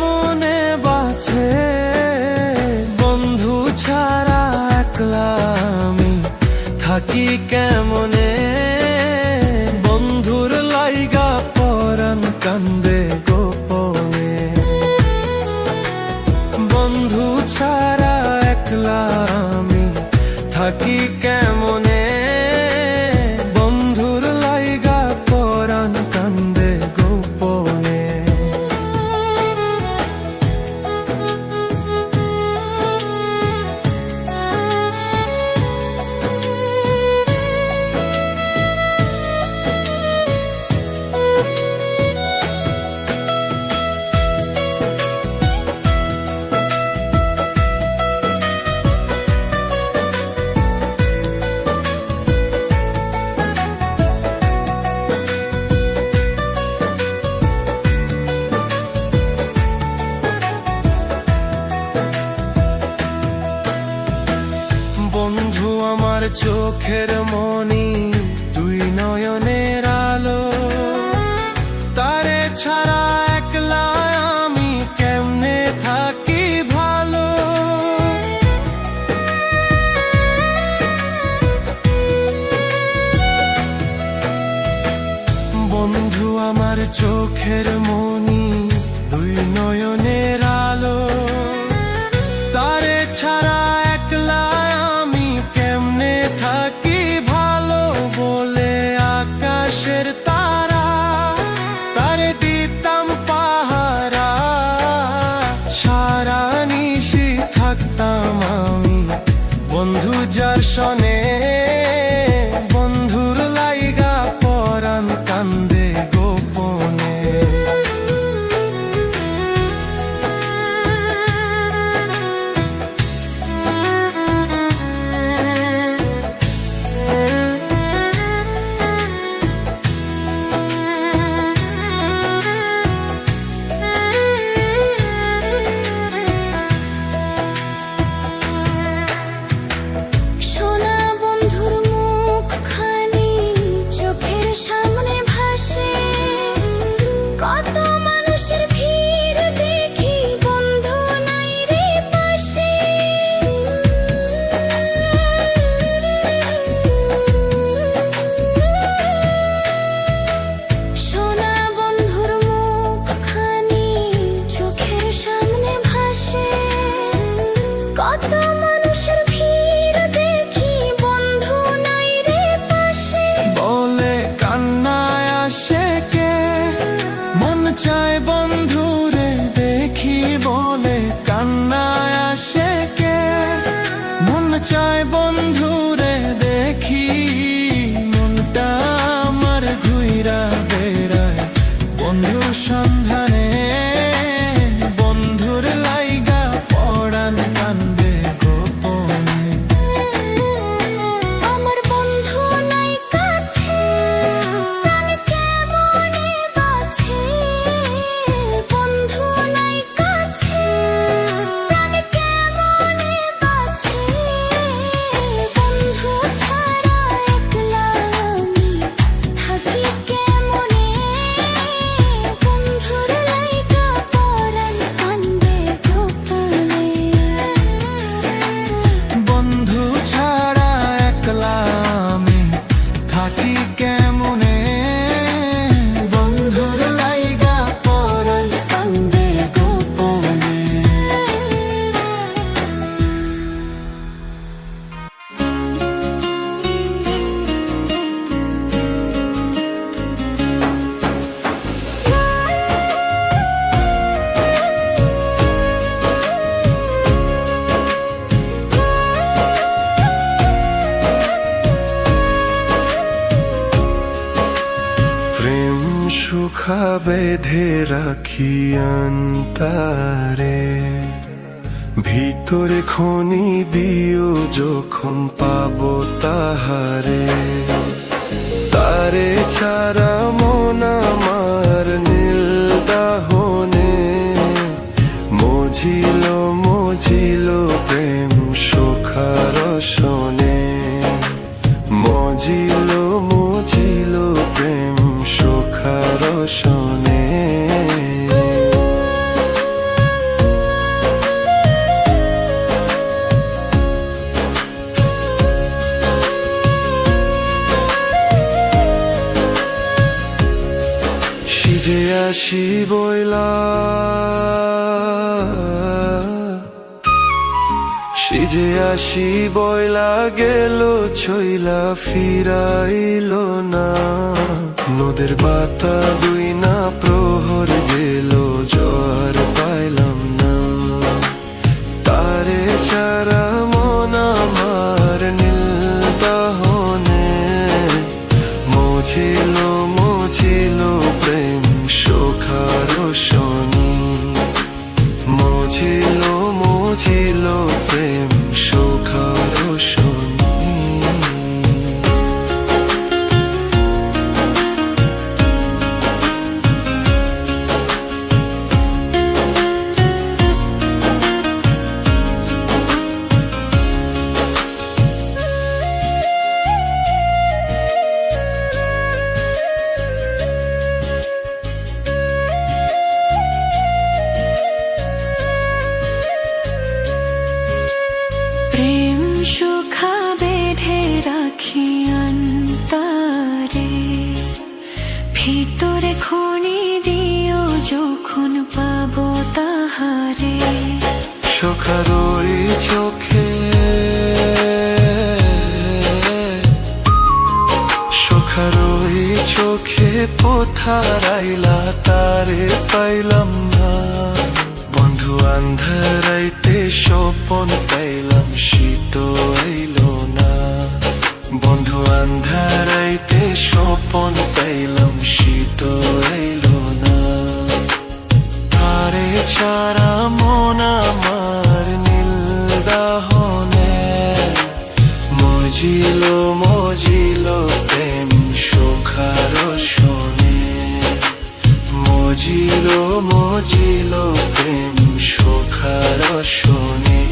মনে বাছে, বন্ধু ছাড়া একলা আমি থাকি কেমনে। বন্ধুর লাইগা পরাণ কান্দে গোপনে, বন্ধু ছাড়া একলা আমি থাকি কেমনে। বন্ধুর লাইগা পরাণ কান্দে গোপনে। বন্ধু আমার চোখের মনি, তুই নয়নের আলো। তারে ছাড়া একলা আমি কেমনে থাকি ভালো। বন্ধু আমার চোখের মনি, তুই নয়নের আলো। তারে ছাড়া একলা আমি কেমনে থাকি ভালো। বলে আকাশের তারা, তারে দিতাম পাহারা। সারা নিশি থাকতাম আমি বন্ধু যার সনে। বন্ধুর লাইগা পরাণ কান্দে গোপনে। চায় বন্ধুরে দেখি বলে কান্নায় আসে কে। মন চায় বন্ধুরে দেখি, মনটা আমার ঘুইরা বেড়ায় বন্ধুর সন্ধানে। বন্ধুর লাইগা পরাণ কান্দে গোপনে। আমার বন্ধু নাই কাছে, প্রাণ কেমনে বাঁচে। বন্ধু নাই কাছে, প্রাণ কেমনে বাঁচে। বন্ধু ছাড়া একলা আমি থাকি কেমনে। বন্ধুর লাইগা পরাণ কান্দে গোপনে। বন্ধু ছাড়া একলা আমি থাকি কেমনে। বন্ধুর লাইগা পরাণ কান্দে গোপনে। প্রেম সুখা বেঁধে রাখি অন্তরে। ভিতরে খনি দিও যখন পাবো তাহারে। তারে ছাড়া মন আমার নীল দাহনে। মজিল মজিল প্রেম সুখা রসনে। মজিল মজিল প্রেম সুখা রসনে। সিজে আসি বইলা গেল ছইলা ফিরাইল না, নদের বাতা দুই না প্রহর গেল জ্বর পাইলাম না। তারে সারা মন আমার নীল দাহনে, মুছিল মুছিল প্রেম সুখার শনি, মুছিল মুছিল প্রেম সুখার শনি। প্রেম সুখা বেঁধে রাখি অন্তরে, ভিতরে খনি দিও যখন পাবো তাহারে। সুখার ওই চোখে, সুখার ওই চোখে পোথারাইলা তারে পাইলাম না। বন্ধু আন্ধারাইতে স্বপন পাইলাম শীত আইলো না, বন্ধু আন্ধারাইতে স্বপন পাইলাম শীত আইলো না। তারে ছাড়া মন আমার নীল দাহনে, মজিল মজিল প্রেম সুখার শনি, মজিল মজিল প্রেম সুখার শনি।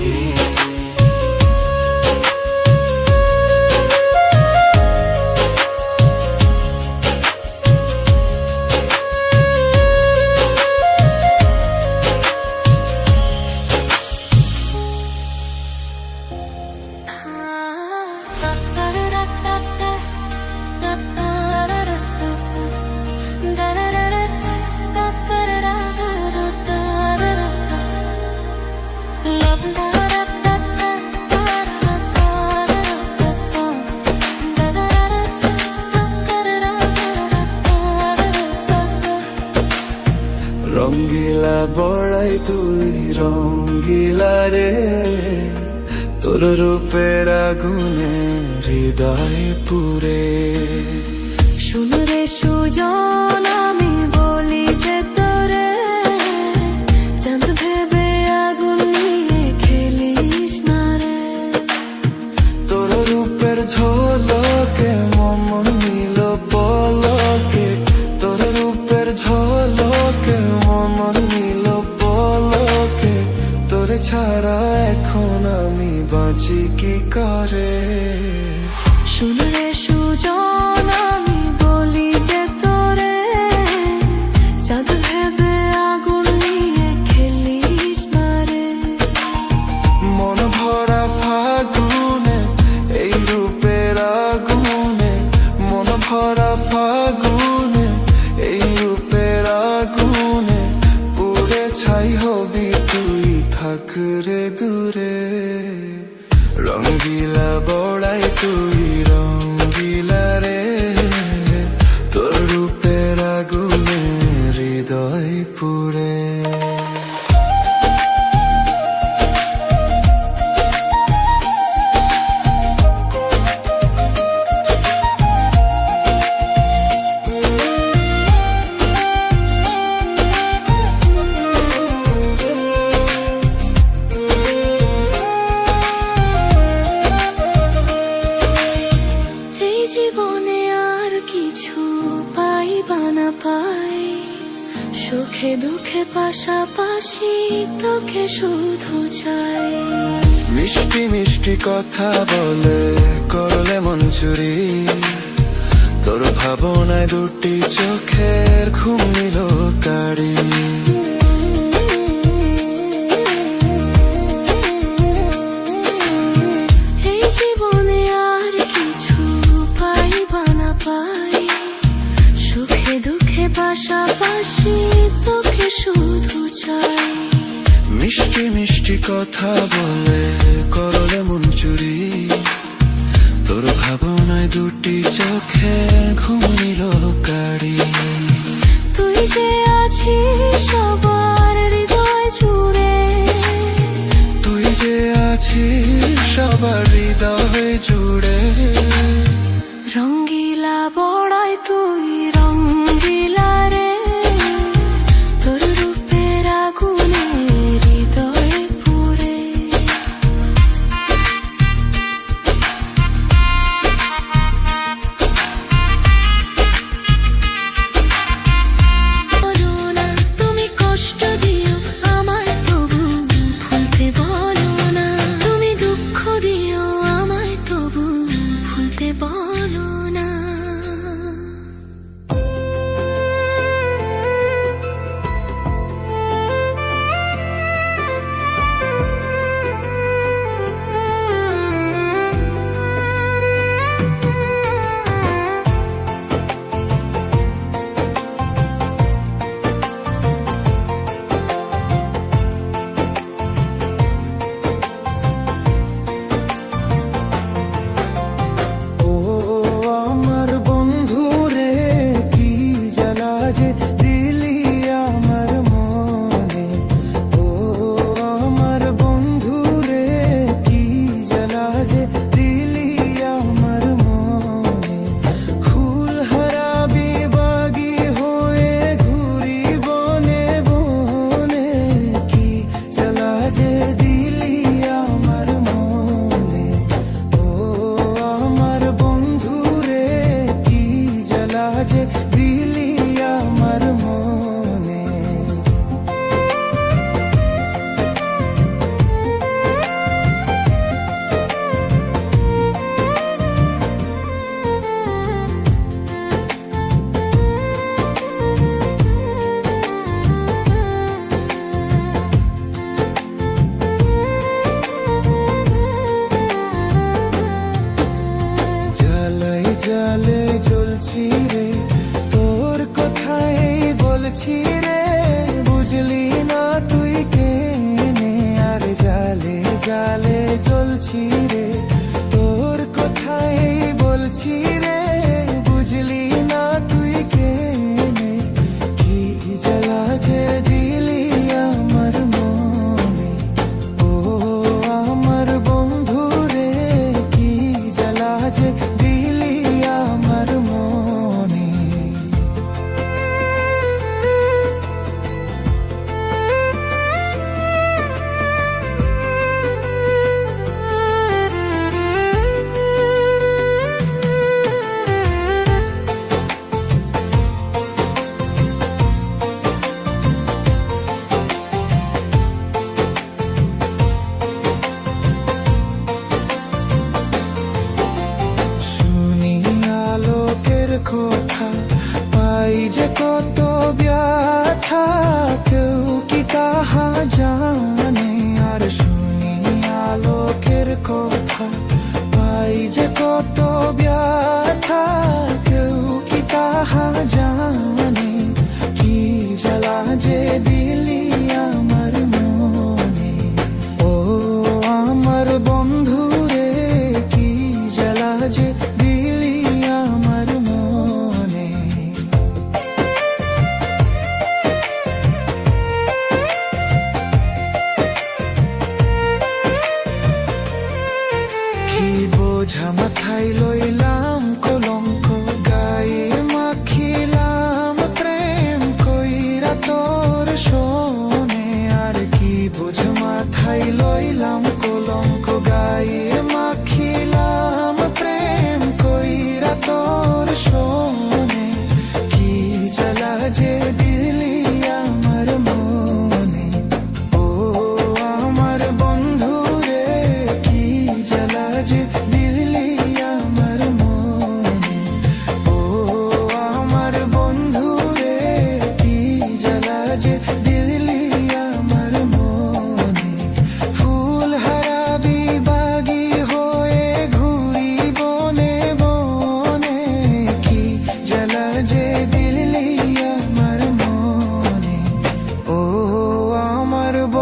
রঙ্গিলা বড়াই তুই রঙ্গিলা রে, তোর রূপের আগুনে হৃদয় পুরে। শুনো রে সুজন আমি বলি যে তোরে, চাঁদ ভেবে আগুন নিয়ে খেলিস না রে। তোর রূপের ঝলকে মন নিল পলকে, তোর রূপের ঝলকে মন নিল পলকে। তোরে ছাড়া এখন আমি বাঁচি কি করে। শুনো রে সুজন আমি বলি যে তোরে, চাঁদ ভেবে আগুন নিয়ে খেলিস না রে। মন ভরা ফাগুনে এই রূপের আগুনে, মন ভরা ফাগুনে এই রূপের আগুনে, পুড়ে ছাই হবি তুই থাক রে দূরে। রঙ্গিলা বড়াই তুই রঙ্গিলা রে, তোর রূপের আগুনে হৃদয় পুড়ে। জীবনে আর কিছু পাই বা না পাই, সুখে দুঃখে পাশাপাশি তোকে শুধু চাই। মিষ্টি মিষ্টি কথা বলে করলে মন চুরি, তোর ভাবনায় দুটি চোখের ঘুম নিল কারি। এই জীবনে আর কিছু পাই বা না পাই, সুখে দুঃখে পাশাপাশি তোকে শুধু চাই। মিষ্টি মিষ্টি কথা বলে করলে মন চুরি তোর ভাবনায় দুটি চোখের ঘুম নিল কারি তুই যে আছিস সবার হৃদয় জুড়ে, তুই যে আছিস সবার হৃদয় জুড়ে রঙ্গিলা বড়াই তুই রঙ্গিলা রে, তোর রূপের আগুনে হৃদয়ে পুড়ে। করো না তুমি কষ্ট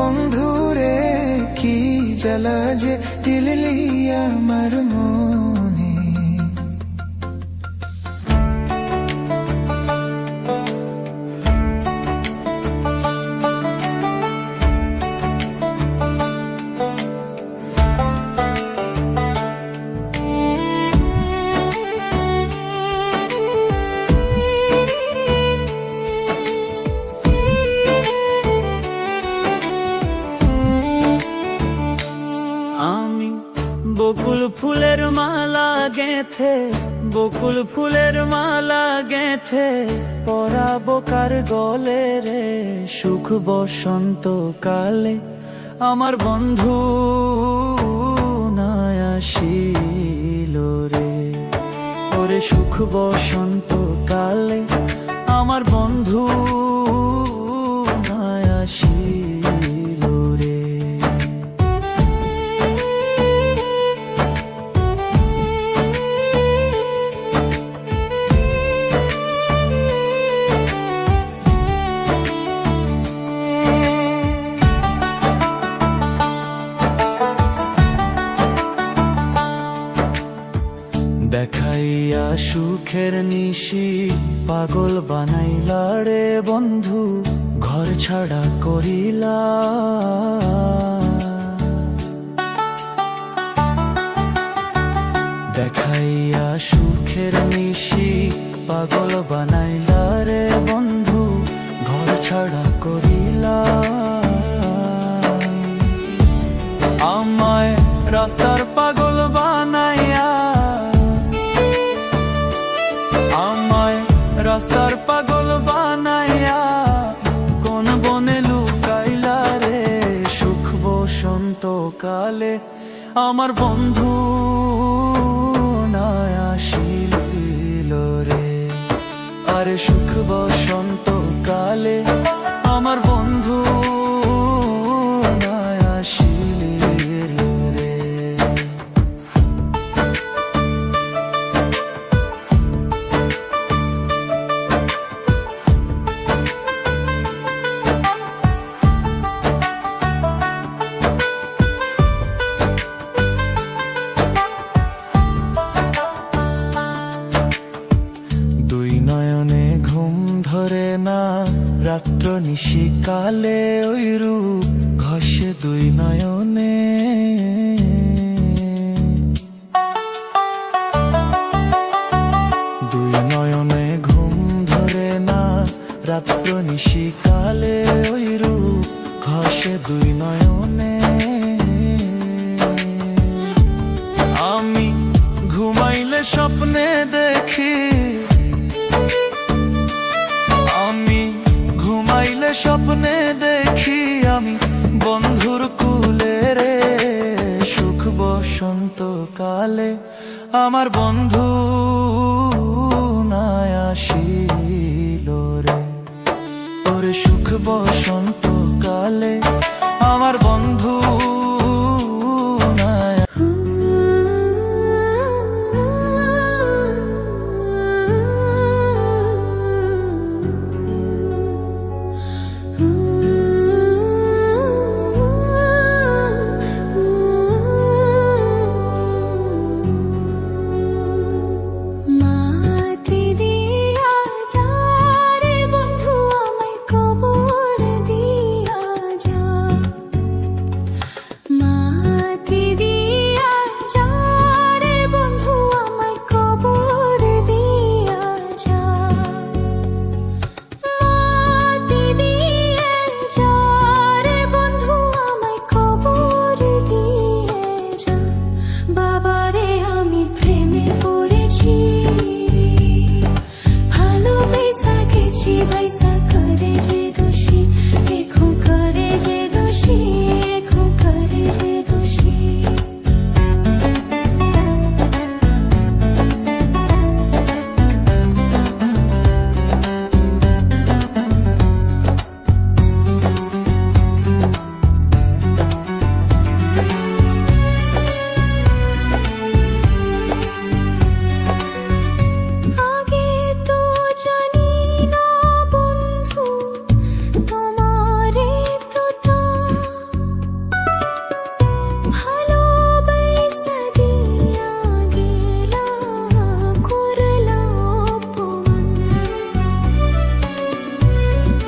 বন্ধুরে কি জ্বালা যে দিলি আমার মনে। আমি বকুল ফুলের মালা গেথে, বকুল ফুলের মালা গেথে পরাবো কার গলে রে, সুখ বসন্ত কালে আমার বন্ধু নাই আসিল রে। ওরে সুখ বসন্ত কালে আমার বন্ধু নাই আসিল রে। দেখাইয়া সুখের নিশি পাগল বানাইলা রে বন্ধু, ঘর ছাড়া করিলা। দেখাইয়া সুখের নিশি পাগল বানাইলা রে বন্ধু, ঘর ছাড়া করিলা। আমায় রাস্তার পাগল বানাইয়া, আমায় রাস্তার পাগল বানাইয়া কোন বনে লুকাইলা রে, সুখ বসন্ত কালে আমার বন্ধু নাই আসিল রে। আরে সুখ বসন্ত কালে আমার বন্ধু নাই আসিল রে। দুই নয়নে ঘুম ধরে না রাত্র নিশিকালে, ওই রূপ ঘষে দুই নয়নে। দুই নয়নে ঘুম ধরে না রাত্র নিশিকালে, ওই রূপ ঘষে দুই নয়নে। আমি ঘুমাইলে স্বপ্নে দেখি, আমি ঘুমাইলে স্বপ্নে দেখি আমি বন্ধুর কুলে রে, সুখ বসন্ত কালে আমার বন্ধু নাই আসিল রে। ওরে সুখ বসন্ত কালে আমার বন্ধু নাই। মাটি দিয়া যা রে বন্ধু, আমায় কবর দিয়া যা। ভালো